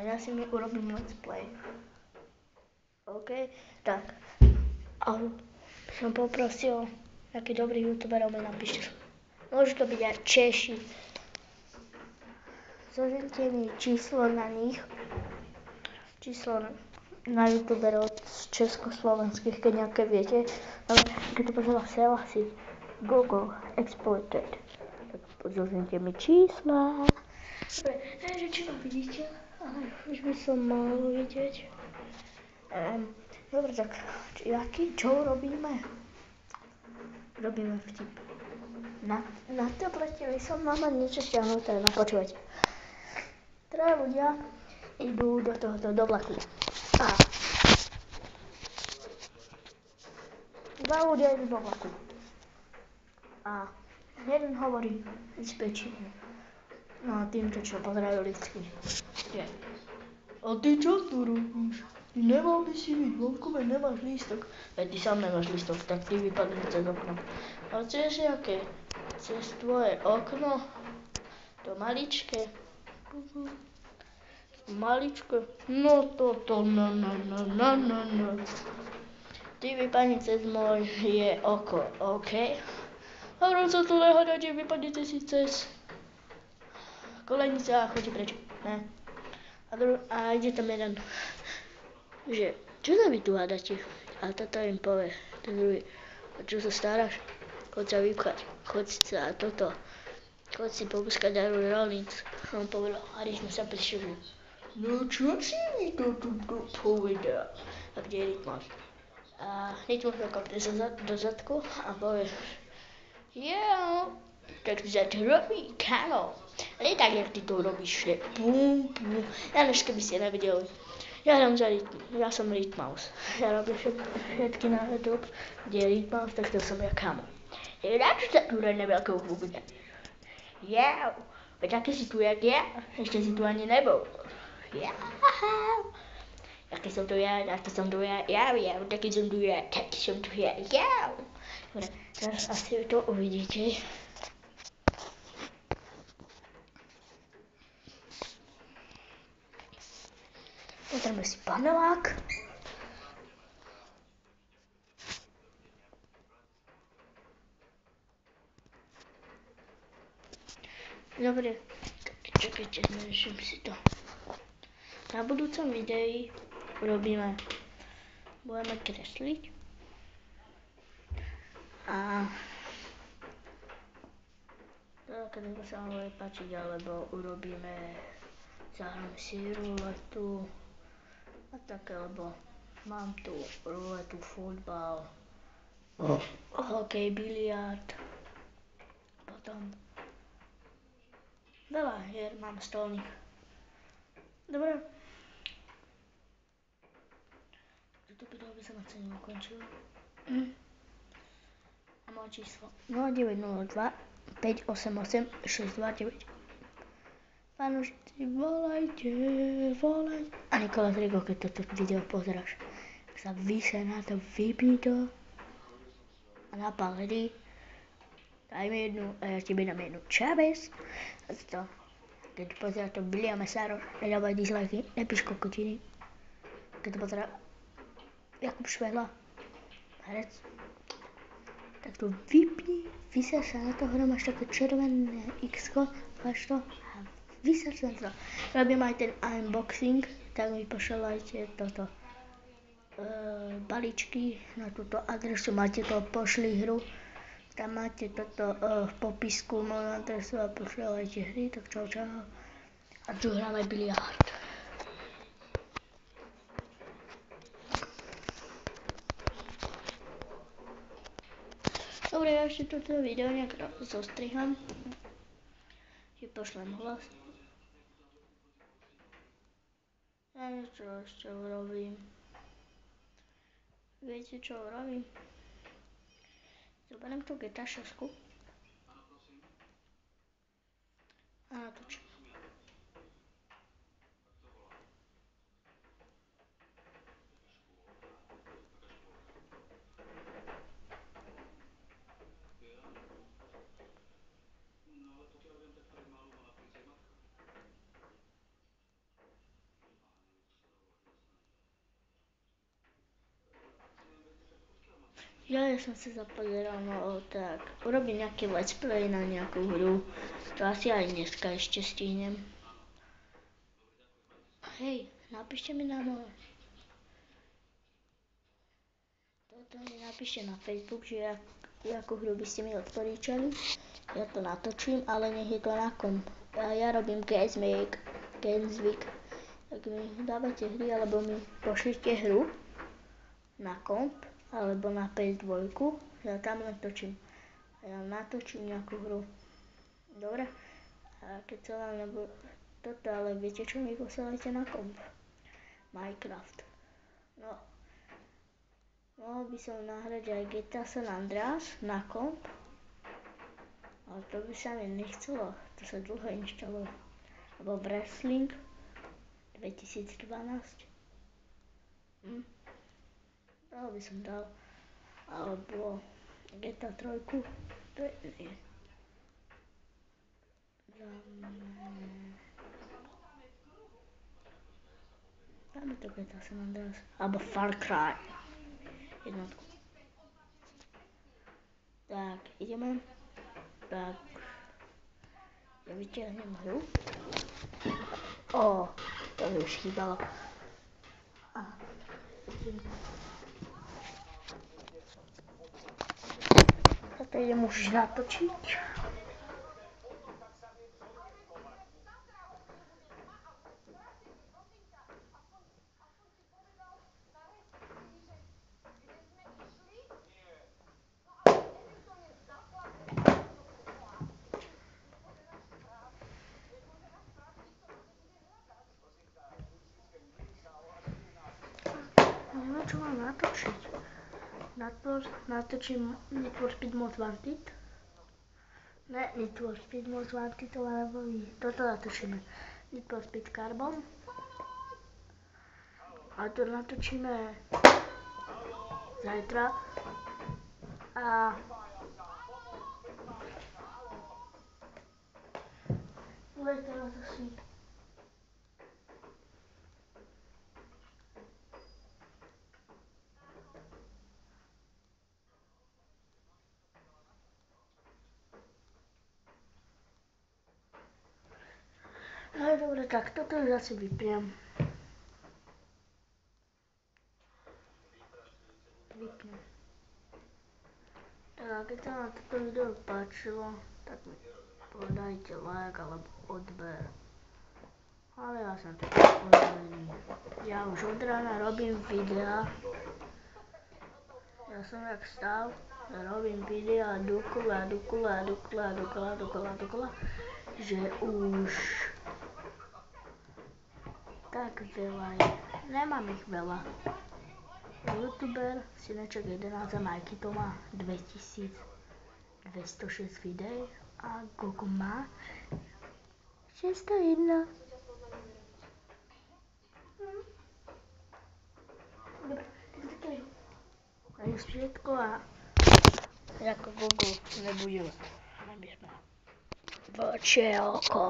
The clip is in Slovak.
Ja si mi urobím let's play. OK, tak. A som poprosil takých dobrých youtuberov, mi napíšte. Môžu to byť aj Češi. Zožente mi číslo na nich. Číslo na youtuberov československých, keď nejaké viete. Ale keď to pozerá Selasi, Google, Exploited. Tak zožente mi čísla. Dobre, neviem, že či to vidíte, ale už by som mal vidieť. Dobre, tak čo robíme? Robíme vtip. Na tablete by som mal mať niečo stiahnuté, počúvajte. Traja ľudia idú do vlaku. A dva ľudia idú do vlaku. A jeden hovorí dispečeru. No týmto, čo pozerajú lístky. A ty čo tu robíš? Ty nemal by si byť vonku, veď nemáš lístok. Veď ty sám nemáš lístok, tak ty vypadni cez okno. Ale cez jaké? Cez tvoje okno? To maličké. Maličké? No toto, no. Ty vypadni cez moje oko, OK? Hovorím sa tu nehádajte, vypadnite si cez kolenice a chodí preč. Ne. A ide tam jeden, že čo sa vy tu hádate? A toto im povie, ten druhý, a čo sa staráš? Choď sa vypchať, choď sa toto, choď si popúskať aj rolnic. A on povedal, a když sme sa prišli, no čo si mi to tu povedal? A kde je Rytmus? A Rytmus ho kopne do zadku a povie, tak sa to robí, kámo. Ale tak, jak ty to robíš, že pum. Ja než keby ste nevideli. Ja som Rytmus. Ja robím všetky na YouTube, kde je Rytmus, tak to som ja, kámo. Na čo sa tu na veľkou hlubu? Veď aký si tu jak ja? Ešte si tu ani nebol. Aký som tu ja, taký som tu ja. Dobre, teraz asi to uvidíte. Potrebujeme si panelák. Dobre, čakajte, zmenším si to. Na budúcom videi budeme kresliť. A keď sa vám bude páčiť, alebo zahráme si ruletu a také, lebo mám tu ruletu, futbal, hokej, biliard, potom veľa hier mám stolných. Dobre. Toto video by sa ma celé ukončilo. A moje číslo 0902 588 629. Fanúšici, volajte. A Nikola Trigo, keď toto video pozeráš, tak sa vyšaj na to, vypni to a napál hry. Daj mi jednu a ja ti dám jednu. Čabes. A to, keď pozeráš to Bilia Mesáro, nedávaj dislajky, nepíš kokotiny. Keď to pozerá Jakub Švehla, herec, tak to vypni, vysaď sa na to, hore máš také červené X-ko, máš to a vysaď sa na to. Robím aj ten unboxing, tak mi pošľajte toto balíčky na túto adresu, máte to, pošli hru, tam máte toto v popisku moju adresu a pošľajte hry, tak čau. A tu hráme biliard. Dobre, ja ešte toto video nejak zostriham. Ti pošlem hlas. Ja niečo ešte urobím. Viete, čo urobím? Zoberiem tú GTA 6 a natočím. Ja som sa zapozeral, no tak urobím nejaký let's play na nejakú hru. To asi aj dneska ešte stihnem. Hej, napíšte mi na môj... Toto mi napíšte na Facebook, že akú hru by ste mi odporúčali. Ja to natočím, ale nech je to na komp. Ja robím Gamesweek. Tak mi dávate hry, alebo mi pošlite hru na komp, alebo na PS2. Ja tam len točím. Ja natočím nejakú hru. Dobre? A keď sa vám nebo toto, ale viete čo mi posielajte na komp? Minecraft. No. Mohol by som nahrať aj GTA San Andreas na komp. Ale to by sa mi nechcelo. To sa dlho inštaluje. Alebo Wrestling 2012. To by som dal. Alebo GTA 3. To je nie. Dáme to GTA San Andreas. Alebo Far Cry. Jednotku. Tak, ideme. Tak. Ja vyťahnem hru. To mi už chýbalo. Toto idem už natočiť. Neviem, čo mám natočiť. Natočím Need for Speed Most Wanted. Ne, Need for Speed Most Wanted, lebo toto natočíme. Need for Speed Carbon. A to natočíme zajtra. A teraz asi no dobre, tak toto už asi vypnem. Tak, keď sa vám toto video páčilo, tak mi podajte like alebo odber. Ale ja som taký unavený. Ja už od rána robím videá. Ja som jak stal, robím videá dokola, že už tak veľa je. Nemám ich veľa. YouTuber Syneček 11 a Majky to má 2206 videí a Gogo má 601. Dobre, to je všetko a ako Gogo nebude vlčielko.